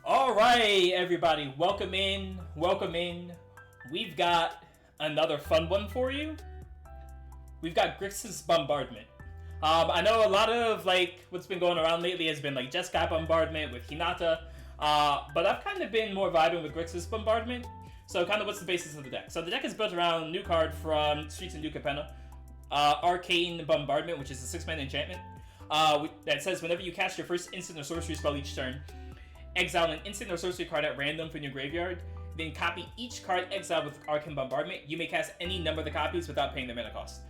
Alright, everybody, welcome in, welcome in. We've got another fun one for you. We've got Grixis Bombardment. I know a lot of, what's been going around lately has been, Jeskai Bombardment with Hinata, but I've kind of been more vibing with Grixis Bombardment. So, kind of what's the basis of the deck? So, the deck is built around a new card from Streets of New Capenna, Arcane Bombardment, which is a 6-mana enchantment, that says whenever you cast your first instant or sorcery spell each turn, exile an instant or sorcery card at random from your graveyard, then copy each card exiled with Arcane Bombardment. You may cast any number of the copies without paying the mana cost.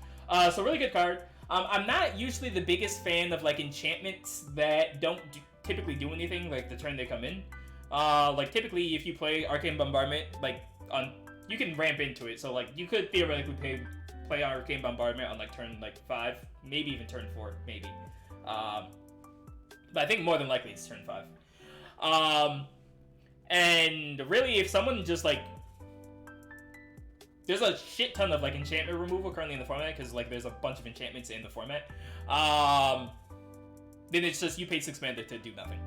So really good card. I'm not usually the biggest fan of enchantments that don't typically do anything the turn they come in. Typically if you play Arcane Bombardment, you can ramp into it. So you could theoretically play Arcane Bombardment on turn 5, maybe even turn 4, maybe. But I think more than likely it's turn 5. And really, if someone just there's a shit ton of enchantment removal currently in the format because there's a bunch of enchantments in the format. Then it's just you pay 6 mana to do nothing.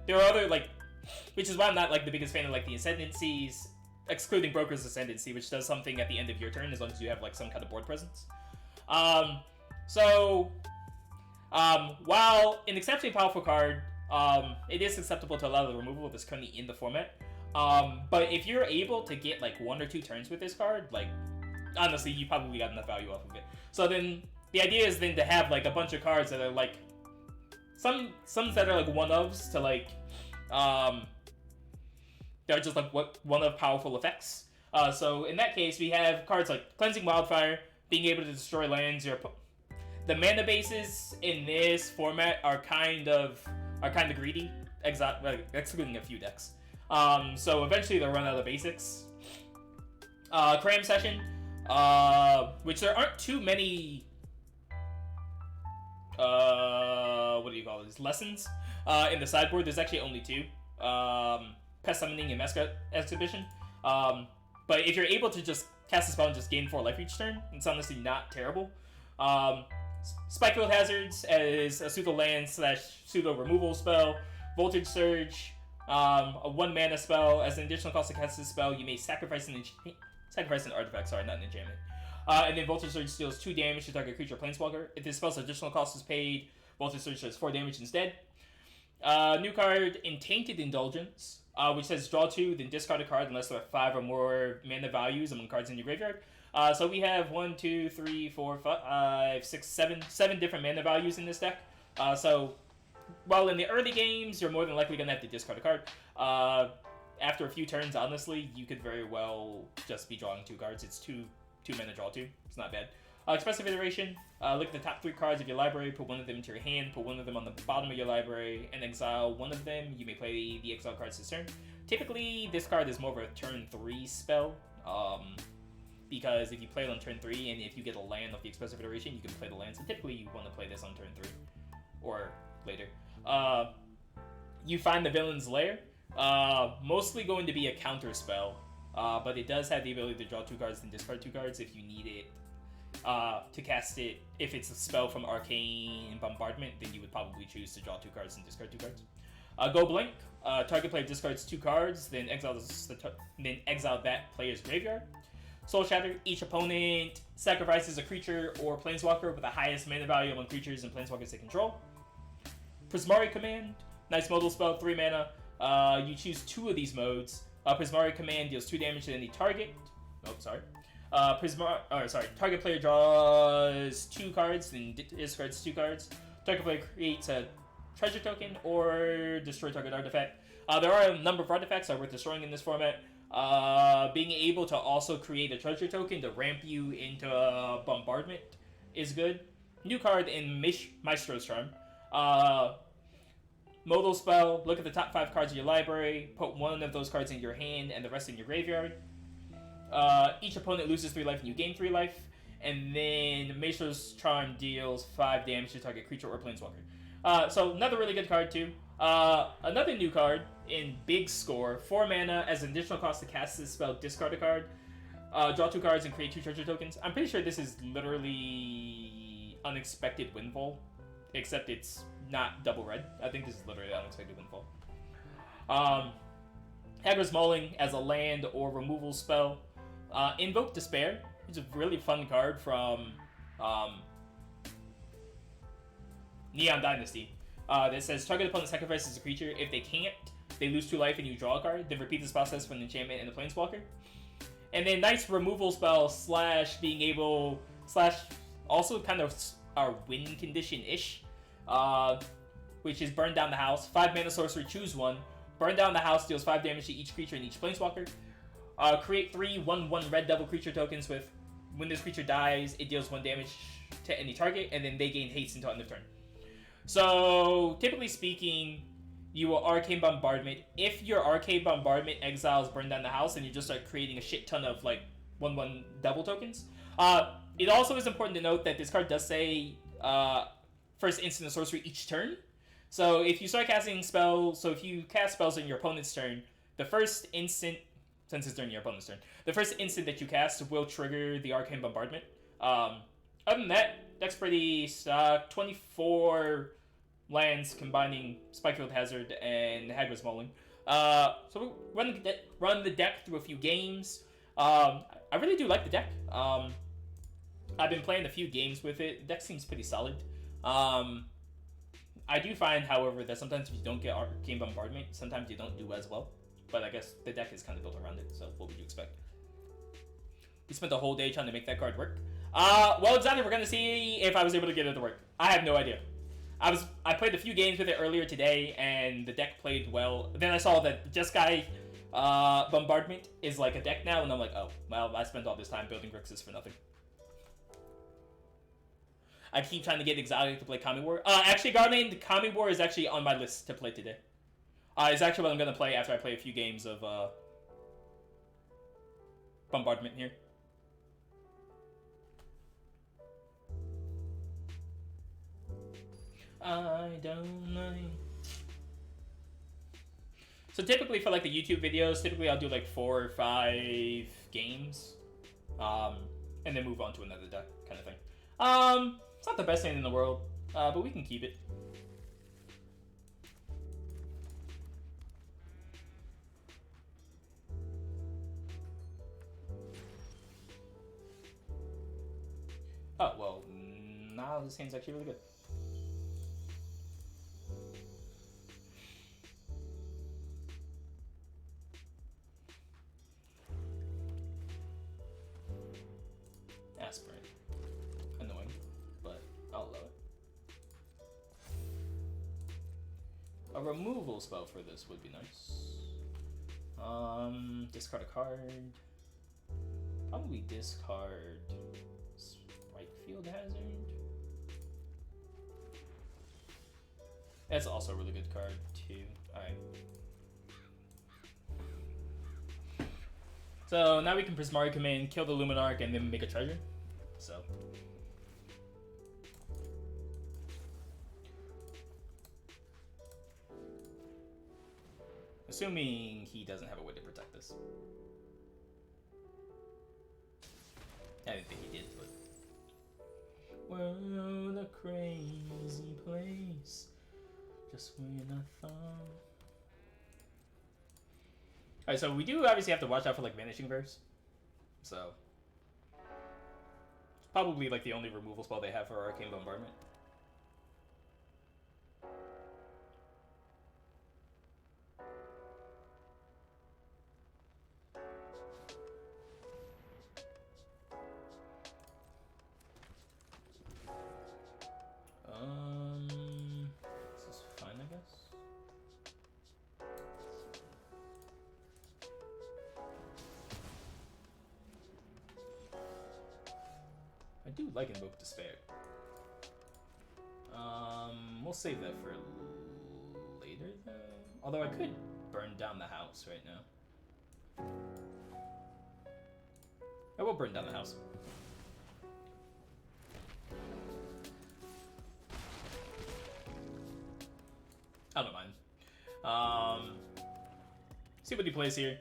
There are other which is why I'm not the biggest fan of the Ascendancies, excluding Broker's Ascendancy, which does something at the end of your turn as long as you have some kind of board presence. While an exceptionally powerful card, it is susceptible to a lot of the removal that's currently in the format. But if you're able to get 1 or 2 turns with this card, honestly, you probably got enough value off of it. So then the idea is then to have a bunch of cards that are some that are one-ofs to they're just one-of powerful effects. So in that case, we have cards like Cleansing Wildfire, being able to destroy lands. The mana bases in this format are kind of greedy, excluding a few decks. So eventually they'll run out of basics. Cram Session, which there aren't too many, lessons in the sideboard. There's actually only 2, Pest Summoning and Mascot Exhibition. But if you're able to just cast a spell and just gain 4 life each turn, it's honestly not terrible. Spikefield Hazards as a pseudo land / pseudo removal spell. Voltage Surge, a 1 mana spell. As an additional cost to cast this spell, you may sacrifice an artifact, not an enchantment. And then Voltage Surge deals 2 damage to target creature or planeswalker. If this spell's additional cost is paid, Voltage Surge does 4 damage instead. New card in Tainted Indulgence, which says draw 2, then discard a card unless there are 5 or more mana values among cards in your graveyard. So we have 1, 2, 3, 4, 5, 6, 7 different mana values in this deck. So while in the early games, you're more than likely going to have to discard a card. After a few turns, honestly, you could very well just be drawing 2 cards. It's 2 mana draw 2. It's not bad. Expressive Iteration, look at the top 3 cards of your library, put 1 of them into your hand, put 1 of them on the bottom of your library, and exile 1 of them. You may play the exile cards this turn. Typically, this card is more of a turn 3 spell. Because if you play it on turn 3, and if you get a land of the Expressive Iteration, you can play the land. So typically you want to play this on turn 3, or later. You find the Villain's Lair. Mostly going to be a counter spell, but it does have the ability to draw 2 cards and discard 2 cards if you need it to cast it. If it's a spell from Arcane Bombardment, then you would probably choose to draw 2 cards and discard 2 cards. Go Blink. Target player discards 2 cards, then exile that player's graveyard. Soul Shatter, each opponent sacrifices a creature or planeswalker with the highest mana value among creatures and planeswalkers they control. Prismari Command, nice modal spell, 3 mana. You choose 2 of these modes. Prismari Command deals 2 damage to any target. Target player draws 2 cards, then discards 2 cards. Target player creates a treasure token or destroy target artifact. There are a number of artifacts that are worth destroying in this format. Being able to also create a treasure token to ramp you into a bombardment is good. New card in Maestros Charm. Modal spell, look at the top 5 cards of your library, put 1 of those cards in your hand and the rest in your graveyard. Each opponent loses 3 life and you gain 3 life. And then Maestros Charm deals 5 damage to target creature or planeswalker. So another really good card too. Another new card in Big Score, 4 mana. As an additional cost to cast this spell, discard a card. Draw 2 cards and create 2 treasure tokens. I'm pretty sure this is literally Unexpected Windfall, except it's not double red. I think this is literally Unexpected Windfall. Hagra Mauling as a land or removal spell. Invoke Despair, which is a really fun card from Neon Dynasty. That says target opponent sacrifices a creature. If they can't, they lose 2 life and you draw a card. Then repeat this process for an enchantment and a planeswalker. And then nice removal spell / being able / also kind of our win condition-ish, which is burn down the house. 5 mana sorcery, choose 1. Burn down the house, deals 5 damage to each creature and each planeswalker. Create 3 1/1 red devil creature tokens with when this creature dies, it deals 1 damage to any target, and then they gain haste until end of turn. So, typically speaking, you will Arcane Bombardment. If your Arcane Bombardment exiles burn down the house, and you just start creating a shit ton of like 1/1 devil tokens. It also is important to note that this card does say first instant of sorcery each turn. So if you start casting spells, so if you cast spells on your opponent's turn, the first instant, since it's during your opponent's turn, the first instant that you cast will trigger the Arcane Bombardment. Other than that, deck's pretty stock. 24 lands combining Spikefield Hazard and Hagra Mauling. So we'll run the deck through a few games. I really do like the deck. I've been playing a few games with it. The deck seems pretty solid. I do find, however, that sometimes if you don't get Arcane Bombardment, sometimes you don't do as well. But I guess the deck is kind of built around it, so what would you expect? We spent the whole day trying to make that card work. Well, Xander, we're going to see if I was able to get it to work. I have no idea. I played a few games with it earlier today, and the deck played well. Then I saw that Jeskai Bombardment is like a deck now, and I'm like, oh, well, I spent all this time building Grixis for nothing. I keep trying to get Exotic to play Kami War. Actually, Guardian Kami War is actually on my list to play today. It's actually what I'm going to play after I play a few games of Bombardment here. I don't know. So typically for like the YouTube videos, typically I'll do like 4 or 5 games, and then move on to another deck kind of thing. It's not the best thing in the world, but we can keep it. Oh, well, now this hand's actually really good. Aspirin. Annoying, but I'll allow it. A removal spell for this would be nice. Discard a card. Probably discard Spikefield Hazard. That's also a really good card too. Alright. So now we can Prismari Command, kill the Luminarch, and then make a treasure. So. Assuming he doesn't have a way to protect this. I didn't think he did, but. World a crazy place. Just when I thought. Alright, so we do obviously have to watch out for like Vanishing Verse. So. It's probably like the only removal spell they have for Arcane Bombardment. This is fine, I guess. I do like Invoke Despair. We'll save that for later though. Although I could burn down the house right now. I will burn down the house. I don't mind. See what he plays here.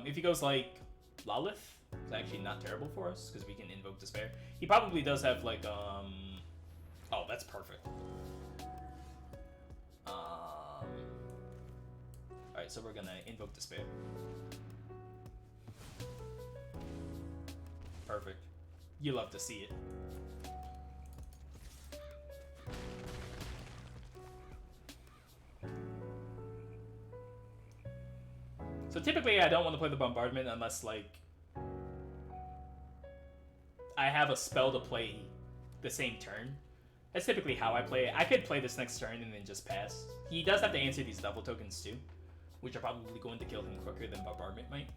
If he goes like Lalith, it's actually not terrible for us because we can Invoke Despair. He probably does have like oh, that's perfect. Alright, so we're gonna Invoke Despair. Perfect. You love to see it. So typically I don't want to play the Bombardment unless, like, I have a spell to play the same turn. That's typically how I play it. I could play this next turn and then just pass. He does have to answer these double tokens too, which are probably going to kill him quicker than Bombardment might.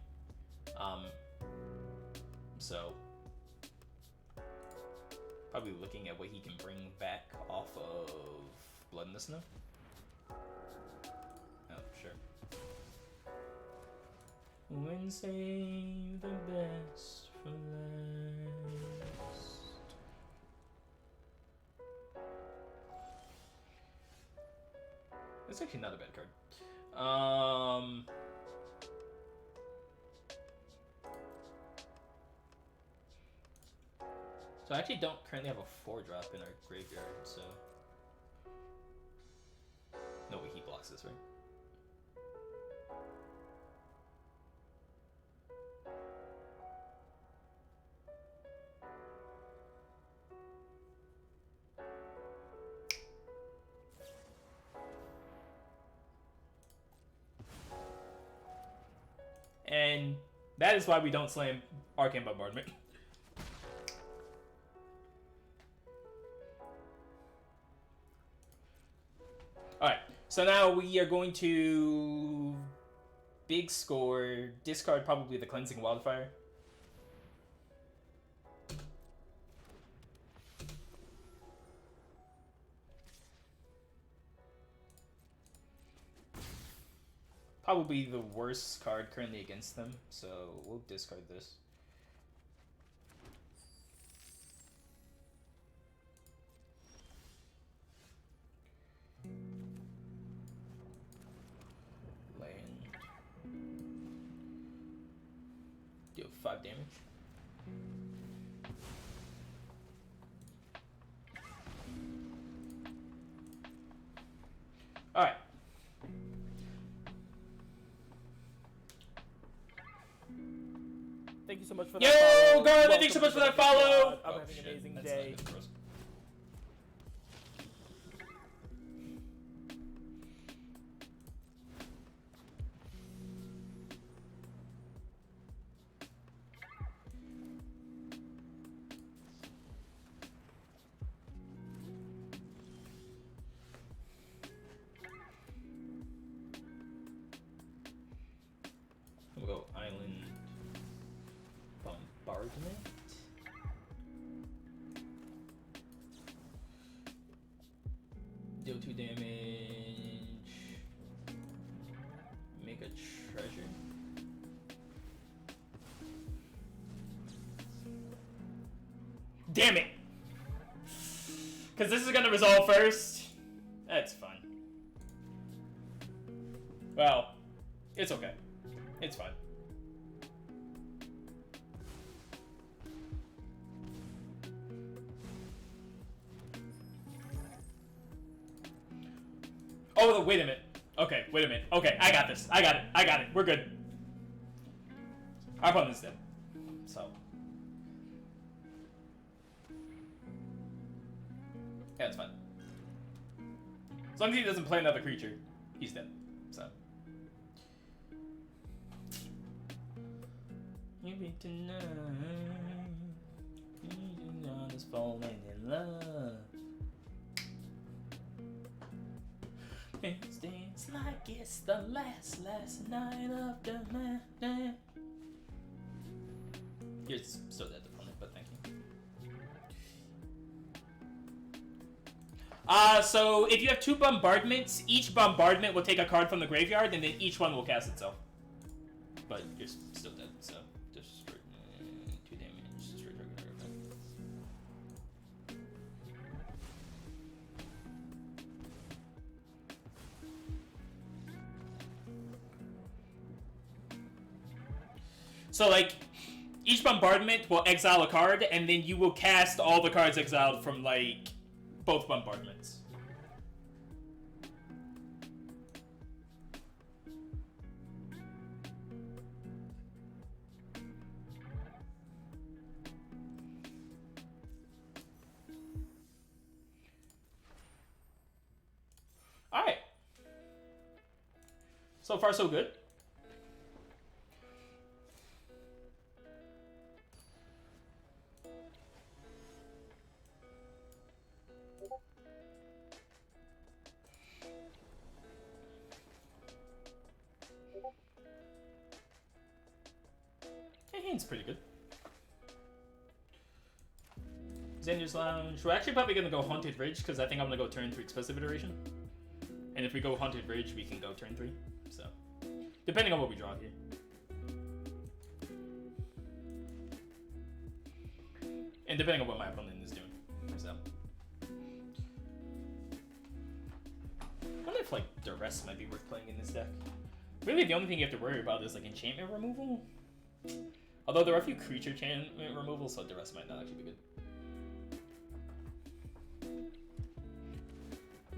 So probably looking at what he can bring back off of Blood in the Snow. Oh, sure. When save the best for last. That's actually not a bad card. So I actually don't currently have a 4-drop in our graveyard, so... No way he blocks this, right? And that is why we don't slam Arcane Bombardment. Alright, so now we are going to big score, discard probably the Cleansing Wildfire. Probably the worst card currently against them, so we'll discard this. Land. Deal 5 damage. Alright. Thank you so much for that follow. Yo, Garland, thanks so much for that follow. I'm having an amazing day. We'll go Island Bombardment. Deal 2 damage. Make a treasure. Damn it! Because this is going to resolve first. That's fine. Well, it's okay. It's fine. Oh, wait a minute. Okay, wait a minute. Okay, I got this. I got it. I got it. We're good. Our opponent's dead. So. Yeah, it's fine. As long as he doesn't play another creature, he's dead. So. Maybe tonight, you're just falling in love. It seems like it's the last night of the night. You're still dead, opponent, but thank you. So if you have 2 bombardments, each bombardment will take a card from the graveyard, and then each one will cast itself. But you're still dead, so. 2 damage, destroy target artifact. So, like, each bombardment will exile a card, and then you will cast all the cards exiled from, like, both bombardments. So far, so good. It's pretty good. Xander's Lounge. We're actually probably gonna go Haunted Ridge because I think I'm gonna go turn 3 Expressive Iteration. And if we go Haunted Ridge, we can go turn 3. So, depending on what we draw here. And depending on what my opponent is doing. So, I wonder if like Duress might be worth playing in this deck. Really, the only thing you have to worry about is like enchantment removal. Although there are a few creature enchantment removals, so Duress might not actually be good.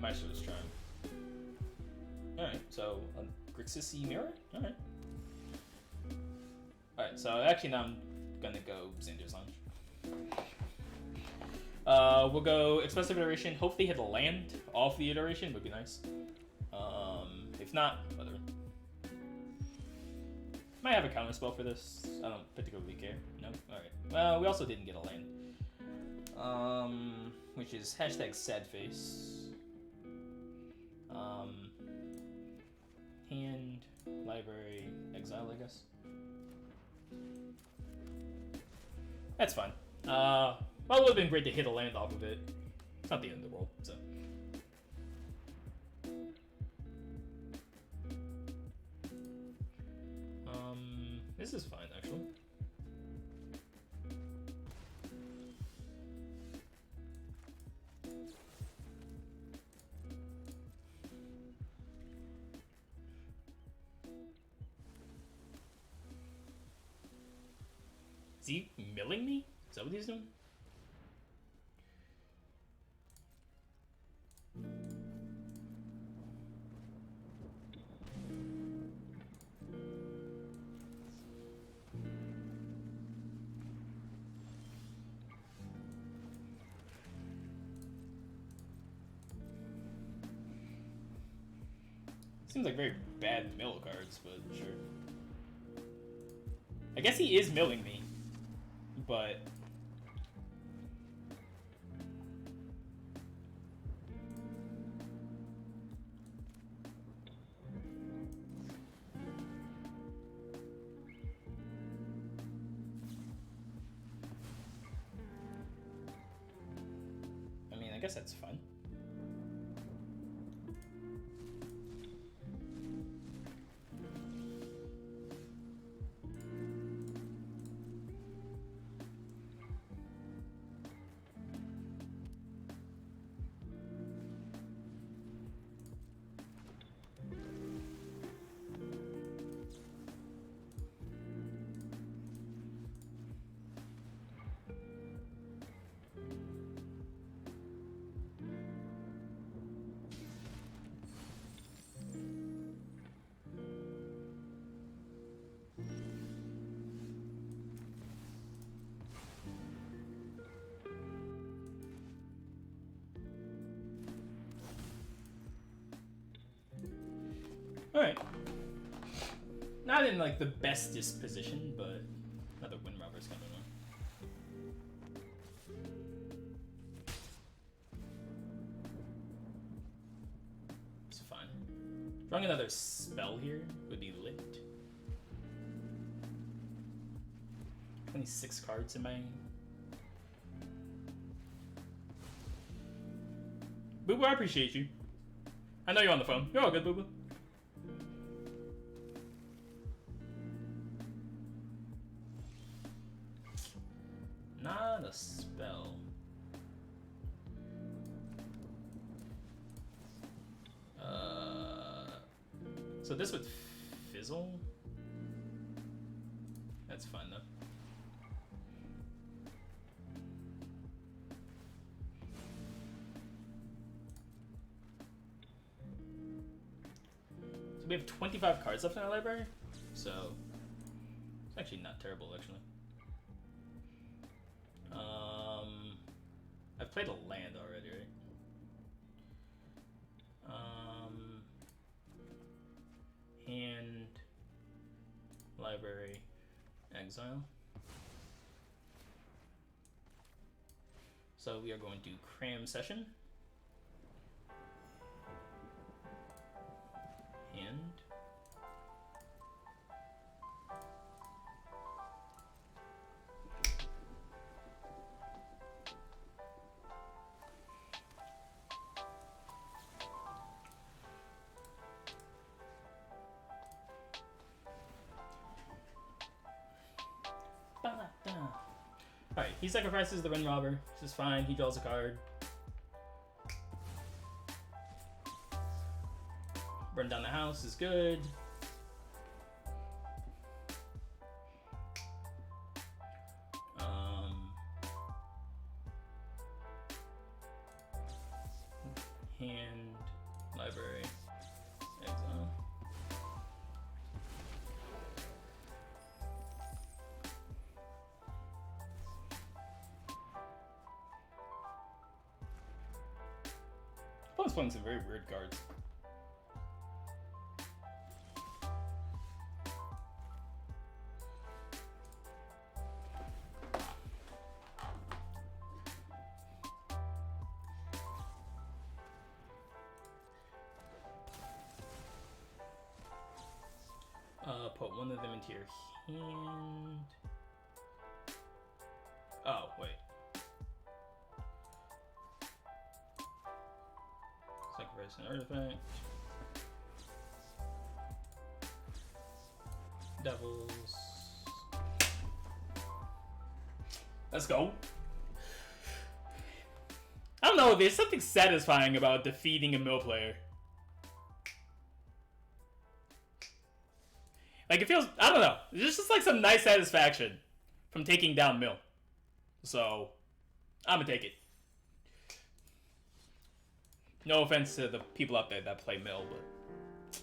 Maestros Charm. Alright, so Grixis Mirror? Alright. Alright, so actually now I'm gonna go Xander's Lounge. We'll go Expressive Iteration, hopefully hit a land off the iteration, would be nice. If not, whatever. Might have a counter spell for this. I don't particularly care. No? Alright. Well, we also didn't get a land. Which is #sadface. Hand, library, exile, I guess. That's fine. Well, it would have been great to hit a land off of it. It's not the end of the world, so. This is fine, actually. Is he milling me? Is that what he's doing? Seems like very bad mill cards, but sure. I guess he is milling me, but I mean, I guess that's fun. Alright. Not in like the best disposition, but another Wind Robber's coming on. It's fine. Drawing another spell here would be lit. 26 cards in my... Boo Boo, I appreciate you. I know you're on the phone. You're all good, Boo Boo. Not a spell. So this would fizzle. That's fine though. So we have 25 cards left in our library, so it's actually not terrible actually. I've played a land already, right? library, exile. So we are going to Cram Session. Hand. Alright, he sacrifices the Ren Robber, which is fine. He draws a card. Burn down the house is good. Hand, library, exile. Opponent's playing some very weird cards. Put one of them into your hand. Oh, wait. Sacrifice an artifact. Devils. Let's go. I don't know, there's something satisfying about defeating a mill player. Like, it feels, I don't know, there's just like some nice satisfaction from taking down mill. So, I'm gonna take it. No offense to the people out there that play mill, but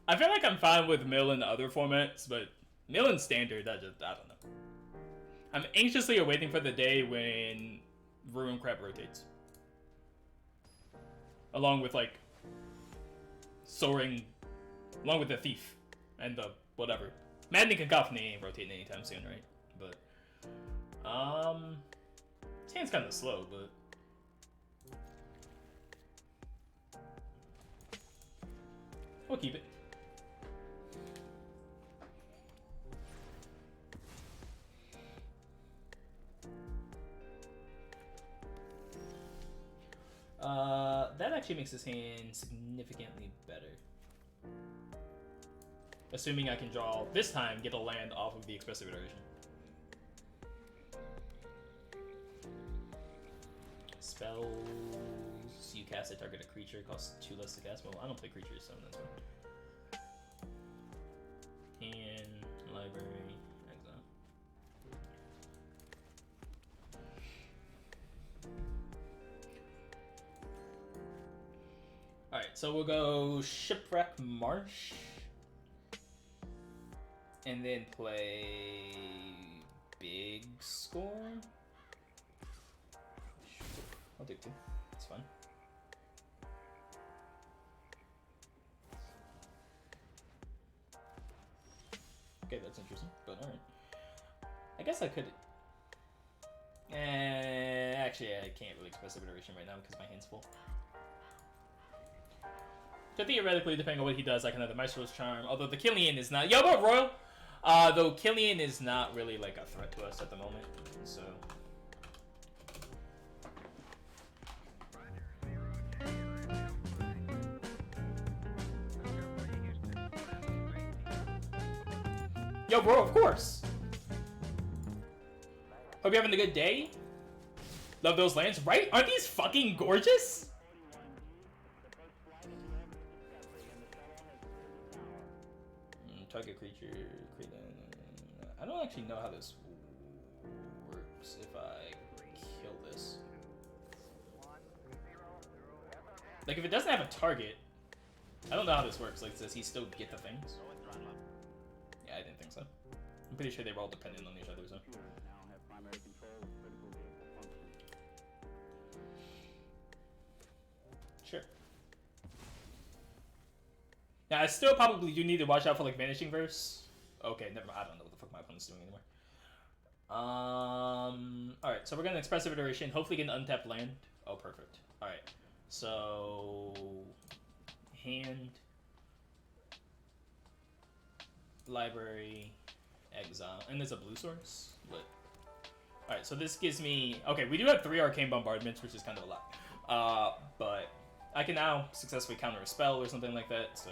I feel like I'm fine with mill in other formats, but mill in standard, I don't know. I'm anxiously awaiting for the day when Ruin Crab rotates. Along with, like, Soaring, along with the Thief and the whatever. Maddening Cacophony ain't rotating anytime soon, right? But, this hand's kind of slow, but we'll keep it. That actually makes this hand significantly better. Assuming I can draw, this time, get a land off of the Expressive Iteration. Spells, you cast it, target a creature, costs 2 less to cast. Well, I don't play creatures, so that's fine. Hand, library, exile. Alright, so we'll go Shipwreck Marsh. And then play Big Storm. Sure. I'll do 2. It's fine. Okay, that's interesting, but alright. I guess I could... actually, I can't really Expressive Iteration right now because my hand's full. So theoretically, depending on what he does, I can have the Maestros Charm. Although the Killian is not... Yo, what, Royal? Though Killian is not really like a threat to us at the moment, so... Yo, bro, of course! Hope you're having a good day. Love those lands, right? Aren't these fucking gorgeous? Target creature, I don't actually know how this works if I kill this. Like, if it doesn't have a target, I don't know how this works. Like, does he still get the things? Yeah, I didn't think so. I'm pretty sure they were all dependent on each other, so. Sure. Now, I still probably do need to watch out for, like, Vanishing Verse. Okay, never mind. I don't know what the fuck my opponent's doing anymore. Alright, so we're gonna Expressive Iteration, hopefully get an untapped land. Oh, perfect. Alright, so... hand... library... exile. And there's a blue source? Lit. Alright, so this gives me... Okay, we do have 3 Arcane Bombardments, which is kind of a lot. But I can now successfully counter a spell or something like that, so...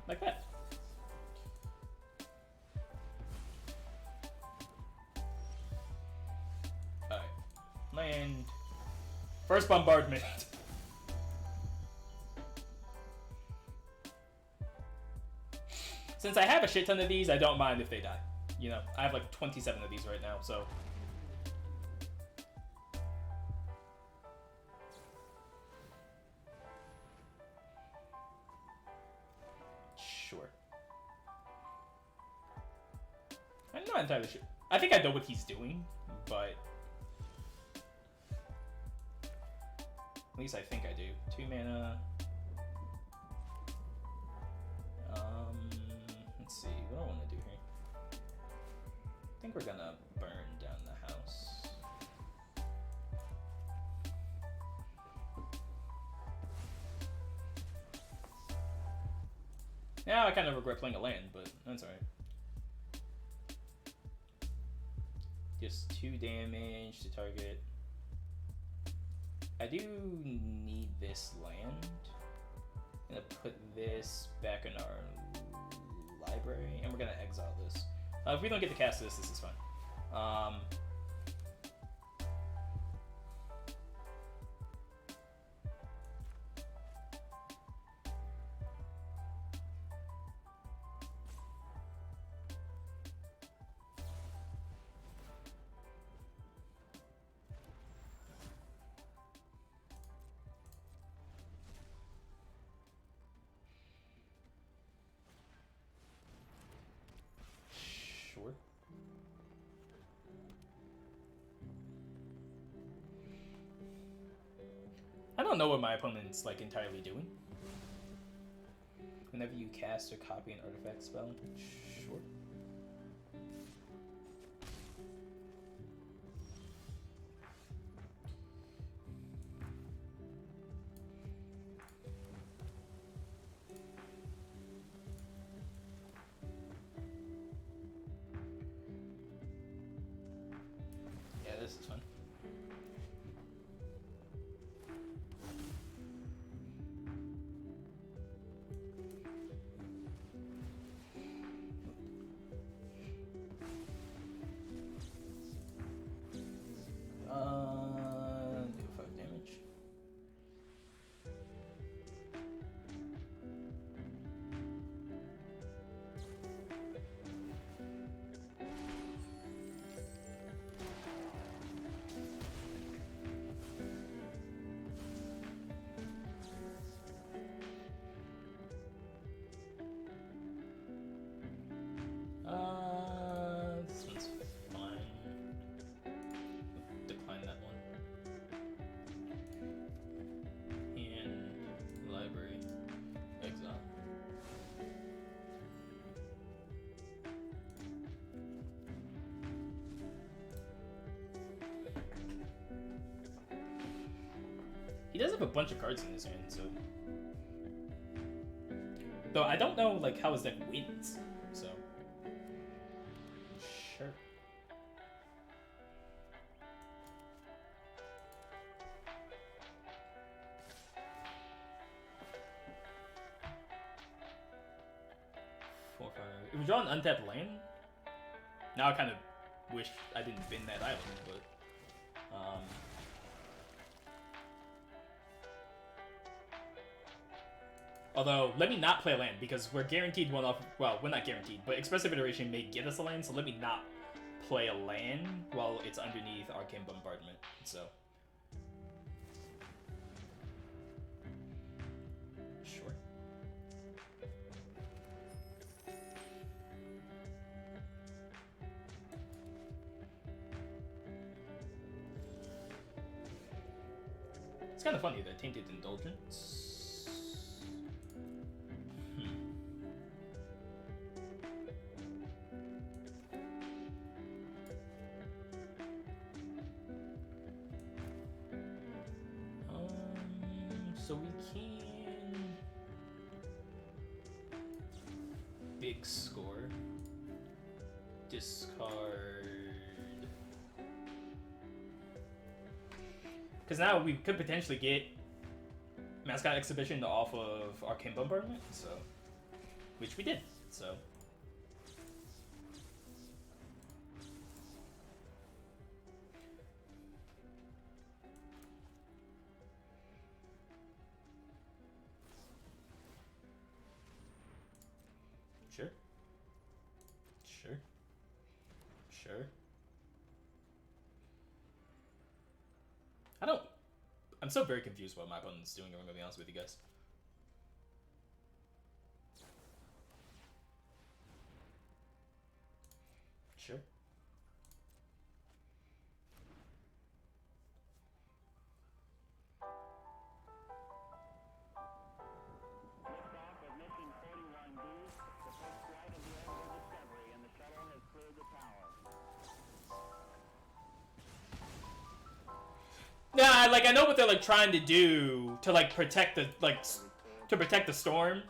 like that. Alright. Land. First bombardment. Since I have a shit ton of these, I don't mind if they die. You know, I have like 27 of these right now, so... Sure. I'm not entirely sure. I think I know what he's doing, but... at least I think I do. 2 mana... let's see, what do I want to do here? I think we're gonna burn down the house. Now I kind of regret playing a land, but that's alright. Just 2 damage to target. I do need this land. I'm gonna put this back in our library, and we're gonna exile this. If we don't get to cast this, this is fine. Sure. I don't know what my opponent's like entirely doing. Whenever you cast or copy an artifact spell, sure. Yeah, this is fun. Do 5 damage. This one's fine. Decline that one. And library, exile. He does have a bunch of cards in his hand, so. Though I don't know like how his deck wins, so. Sure. If we draw an untapped land, now I kind of wish I didn't bin that island, but although let me not play a land because we're guaranteed one off. Well, we're not guaranteed, but Expressive Iteration may get us a land, so let me not play a land while it's underneath Arcane Bombardment. So. Sure. It's kind of funny, the Tainted Indulgence. So we can big score. Discard. Because now we could potentially get Mascot Exhibition off of Arcane Bombardment, so which we did. So sure. I'm still very confused what my opponent's doing, if I'm gonna be honest with you guys. Sure. Liftoff of mission 41B, the first flight of the orbital Discovery, and the shuttle has cleared the tower. Nah, like I know what they're like trying to do to like protect the to protect the storm.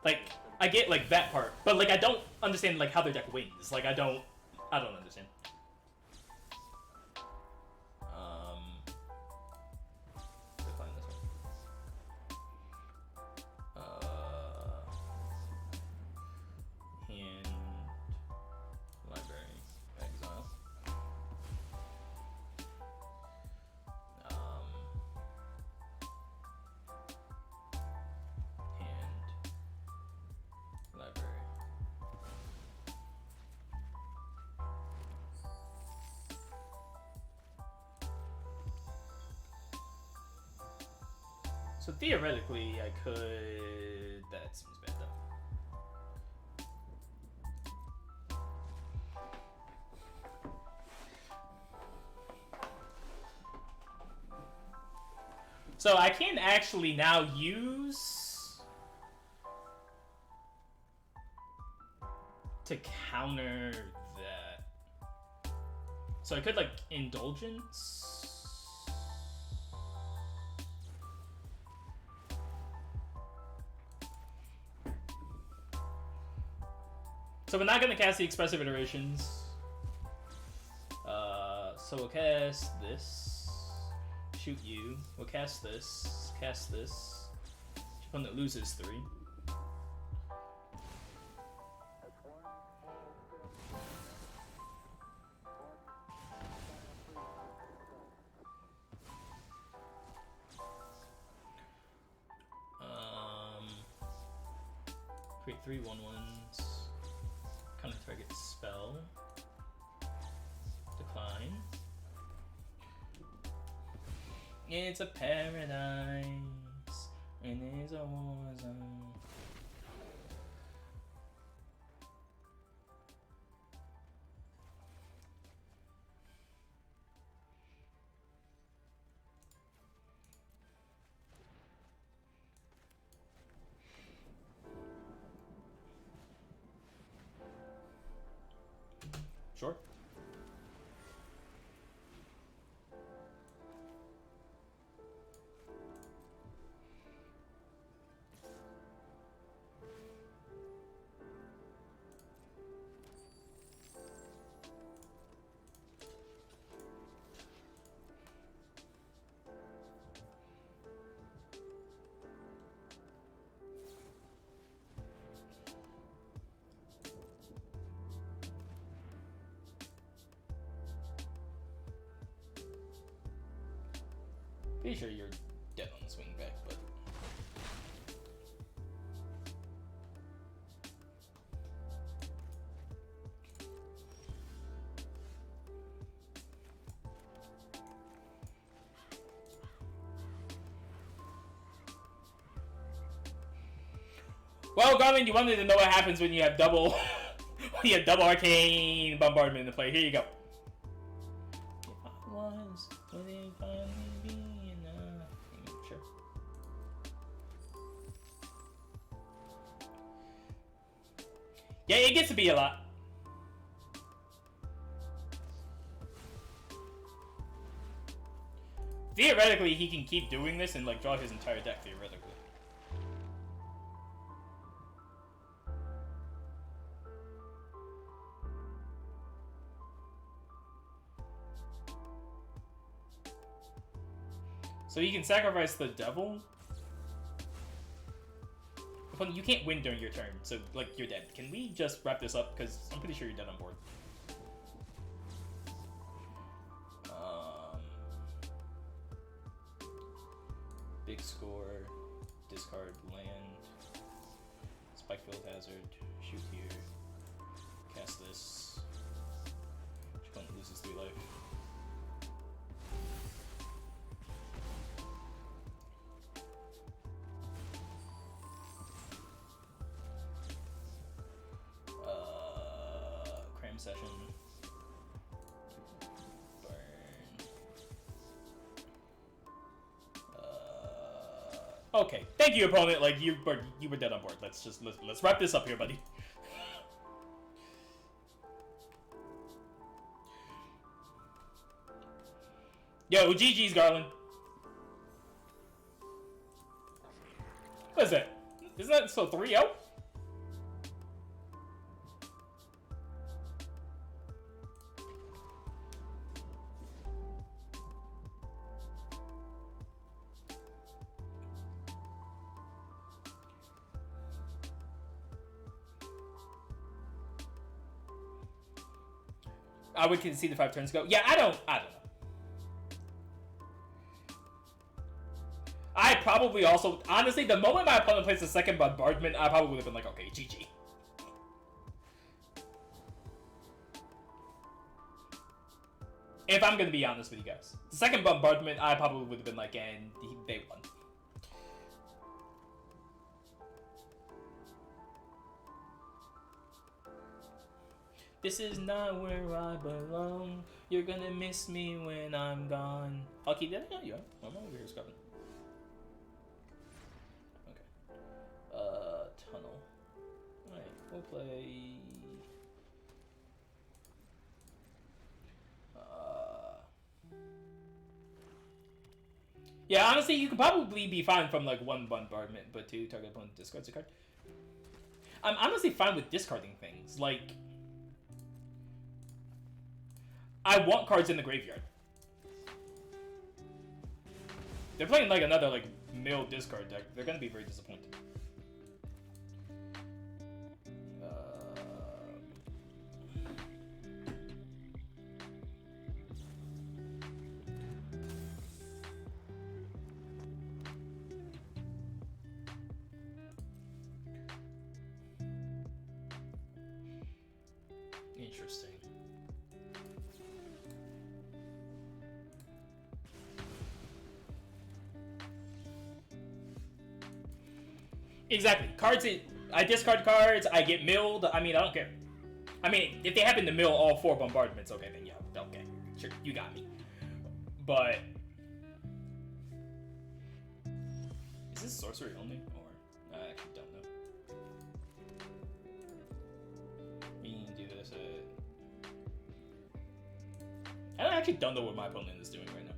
Like I get like that part, but like I don't understand like how their deck wins. Like I don't understand. Decline this one. Hand, library, exile. Hand, library. So theoretically, I could. That seems bad though. So I can actually now use to counter that. So I could like Indulgence. So we're not gonna cast the Expressive Iterations. So we'll cast this. Shoot you. We'll cast this. Cast this. Your opponent loses 3. Create 3 1/1s. Counter target spell. Decline. It's a paradise, and it's a war zone. Sure. Pretty sure you're dead on the swing back, but well, Garmin, you wanted to know what happens when you have double when you have double Arcane Bombardment in play. Here you go. If I was, would it finally be enough? Sure. Yeah, it gets to be a lot. theoretically, he can keep doing this and like draw his entire deck. Theoretically. So you can sacrifice the devil. But you can't win during your turn, so like you're dead. Can we just wrap this up? Because I'm pretty sure you're dead on board. Big score, discard land, Spikefield Hazard, shoot here, cast this. Opponent loses 3 life. Cram Session. Okay, thank you, opponent. Like you were dead on board. Let's wrap this up here, buddy. Yo, GG's, Garland. What is that? Isn't that still 3-0? I would concede the 5 turns ago. Yeah, I don't know. I probably also, honestly, the moment my opponent plays the second bombardment, I probably would have been like, okay, GG. If I'm gonna be honest with you guys, the second bombardment, I probably would have been like, and they won. This is not where I belong. You're gonna miss me when I'm gone. I'll keep that. Yeah, you are. I'm over here scrubbing. Okay. Tunnel. Alright, we'll play. Yeah, honestly, you could probably be fine from like 1 bombardment, but 2 target opponent discards a card. I'm honestly fine with discarding things. Like, I want cards in the graveyard. They're playing like another like mill discard deck. They're gonna be very disappointed. Interesting. Exactly. Cards, I discard cards, I get milled. I mean, I don't care. I mean, if they happen to mill all 4 bombardments, okay, then yeah, okay. Sure, you got me. But is this sorcery only? Or I actually don't know. We can do this I actually don't know what my opponent is doing right now.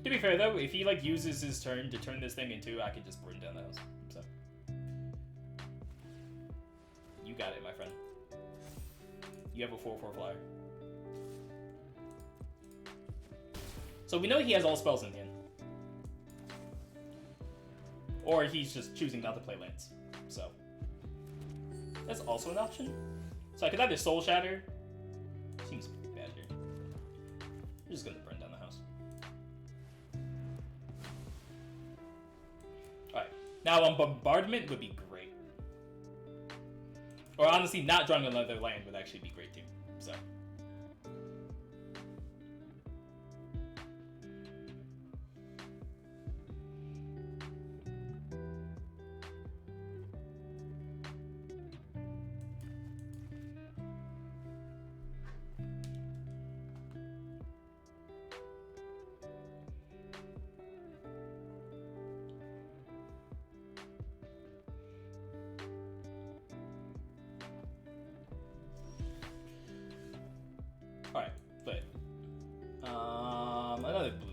To be fair though, if he like uses his turn to turn this thing into, I could just burn down the house. So you got it, my friend. You have a 4/4 flyer. So we know he has all spells in hand. Or he's just choosing not to play lands. So that's also an option. So I could either Soul Shatter. Seems bad here. I'm just gonna burn down the house. Alright. Now on Bombardment would be great. Or honestly, not drawing another land would actually be great too. So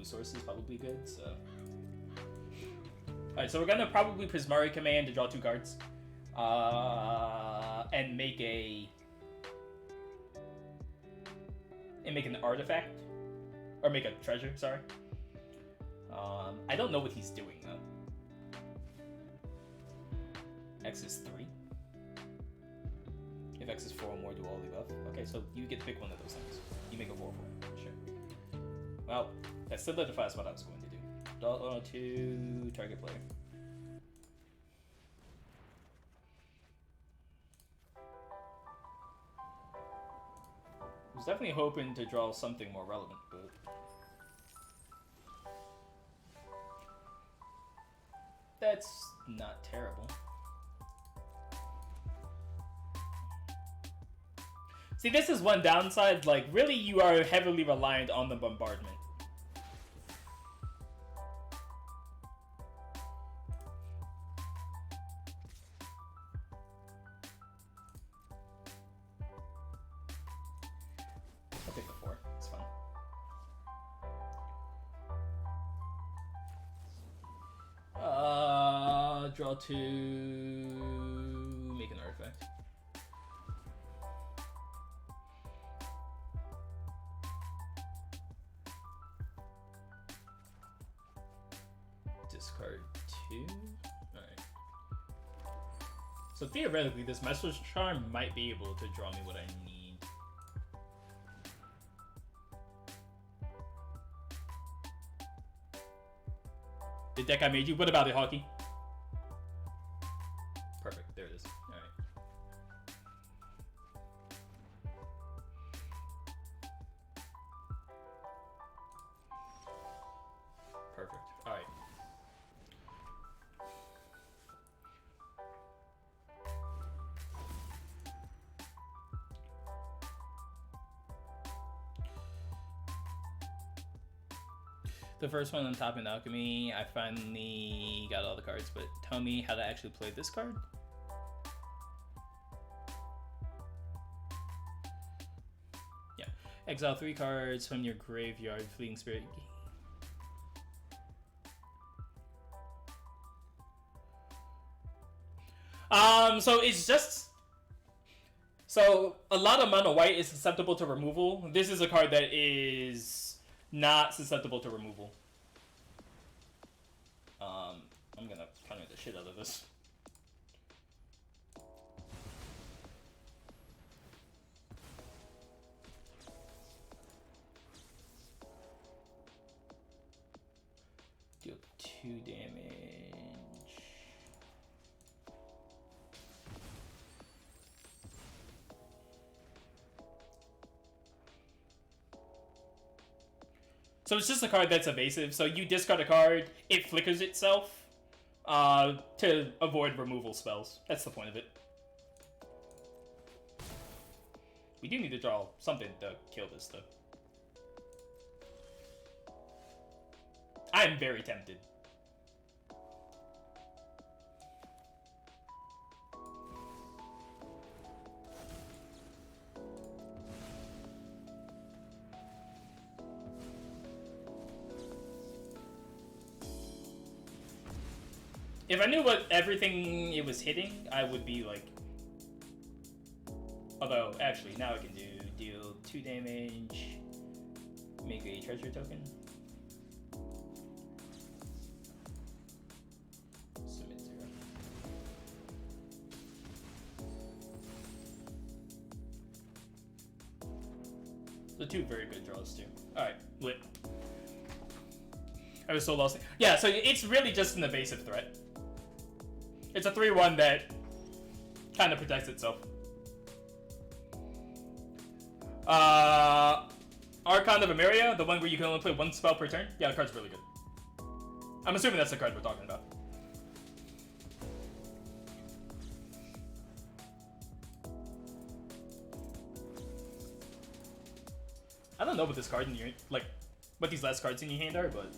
blue source is probably good. So, all right, so we're gonna probably Prismari Command to draw 2 cards, and make an artifact, or make a treasure. Sorry. I don't know what he's doing though. X is 3. If X is 4 or more, do all the above. Okay, so you get to pick one of those things. You make a 4/4. Sure. Well, that solidifies what I was going to do. Draw to target player. I was definitely hoping to draw something more relevant, but that's not terrible. See, this is one downside. Like, really, you are heavily reliant on the bombardment. I'll take the 4. It's fine. Draw 2. Make an artifact. Discard 2. Alright. So theoretically, this Maestros Charm might be able to draw me what I need. The deck I made you. What about it, Hockey? Perfect. There it is. Alright. Perfect. Alright. The first one on top in Alchemy, I finally got all the cards, but tell me how to actually play this card. Yeah. Exile 3 cards from your graveyard, Fleeting Spirit. So it's just... So, a lot of mono white is susceptible to removal. This is a card that is not susceptible to removal. I'm gonna counter the shit out of this. Deal 2 damage. So it's just a card that's evasive. So you discard a card, it flickers itself to avoid removal spells. That's the point of it. We do need to draw something to kill this, though. I am very tempted. If I knew what everything it was hitting, I would be like... Although, actually, now I can deal 2 damage, make a treasure token. Submit 0. The 2 very good draws, too. Alright, lit. I was so lost. Yeah, so it's really just an evasive threat. It's a 3/1 that kind of protects itself. Archon of Emeria, the one where you can only play 1 spell per turn. Yeah, the card's really good. I'm assuming that's the card we're talking about. I don't know what this card in your what these last cards in your hand are, but.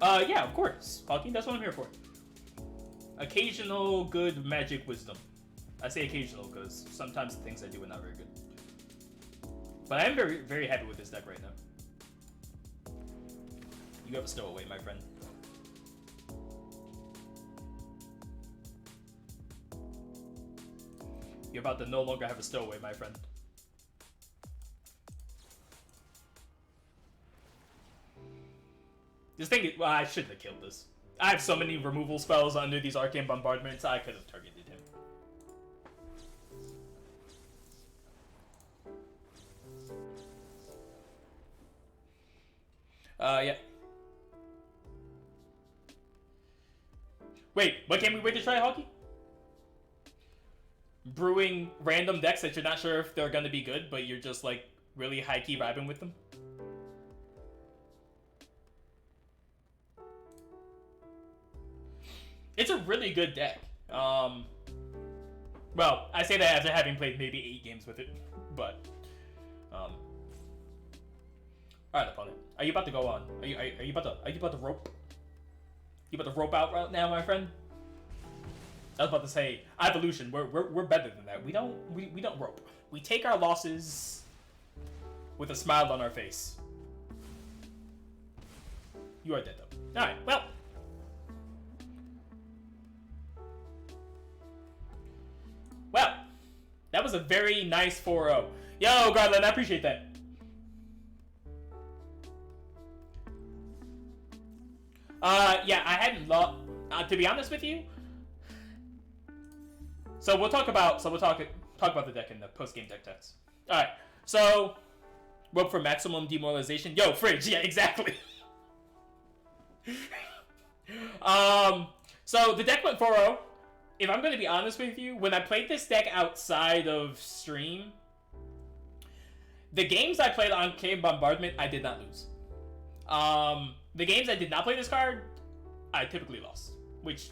Yeah, of course. Hawking, that's what I'm here for. Occasional good magic wisdom. I say occasional because sometimes the things I do are not very good. But I am very, very happy with this deck right now. You have a stowaway, my friend. You're about to no longer have a stowaway, my friend. This thing, well, I shouldn't have killed this. I have so many removal spells under these Arcane Bombardments, I could have targeted him. Yeah. Wait, what can we wait to try, Hockey? Brewing random decks that you're not sure if they're gonna be good, but you're just, like, really high-key vibing with them? It's a really good deck. Well, I say that after having played maybe 8 games with it, but alright, opponent. Are you about to go on? Are you about to rope? You about to rope out right now, my friend? I was about to say, evolution. We're better than that. We don't rope. We take our losses with a smile on our face. You are dead though. All right. Well. Well, that was a very nice 4-0. Yo, Garland, I appreciate that. Yeah, I hadn't to be honest with you. So we'll talk about the deck in the post-game deck text. All right. So rope for maximum demoralization. Yo, Fridge. Yeah, exactly. So the deck went 4-0. If I'm going to be honest with you, when I played this deck outside of stream, the games I played on Arcane Bombardment, I did not lose. The games I did not play this card, I typically lost. Which,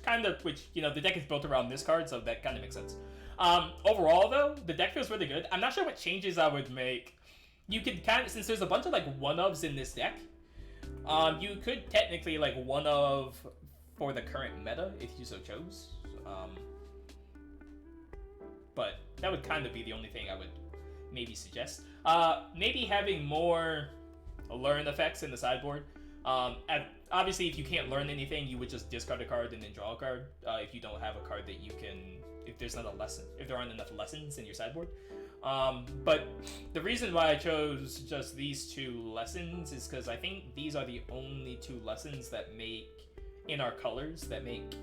you know, the deck is built around this card, so that kind of makes sense. Overall, though, the deck feels really good. I'm not sure what changes I would make. You could kind of, since there's a bunch of, like, one-ofs in this deck, you could technically, like, one-of for the current meta, if you so chose. But that would kind of be the only thing I would maybe suggest. Maybe having more learn effects in the sideboard. Obviously, if you can't learn anything, you would just discard a card and then draw a card. If you don't have a card that you can, if there's not a lesson, if there aren't enough lessons in your sideboard. But the reason why I chose just these 2 lessons is because I think these are the only 2 lessons that make, in our colors, that make,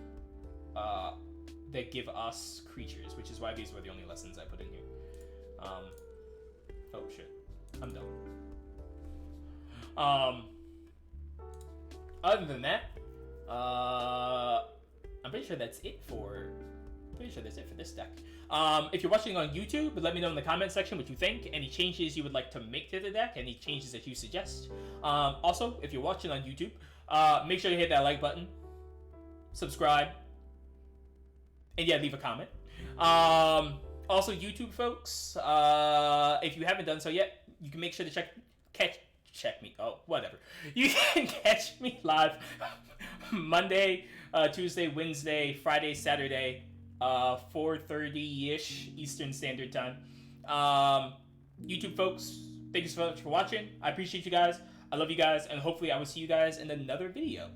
that give us creatures, which is why these were the only lessons I put in here. Oh shit, I'm done. Other than that, I'm pretty sure that's it for this deck. If you're watching on YouTube, let me know in the comment section what you think, any changes you would like to make to the deck, any changes that you suggest. Also, if you're watching on YouTube, make sure you hit that like button, subscribe, and yeah, leave a comment. Also, YouTube folks, if you haven't done so yet, you can make sure to check me. Oh, whatever. You can catch me live Monday, Tuesday, Wednesday, Friday, Saturday, 4:30-ish Eastern Standard Time. YouTube folks, thank you so much for watching. I appreciate you guys. I love you guys, and hopefully I will see you guys in another video.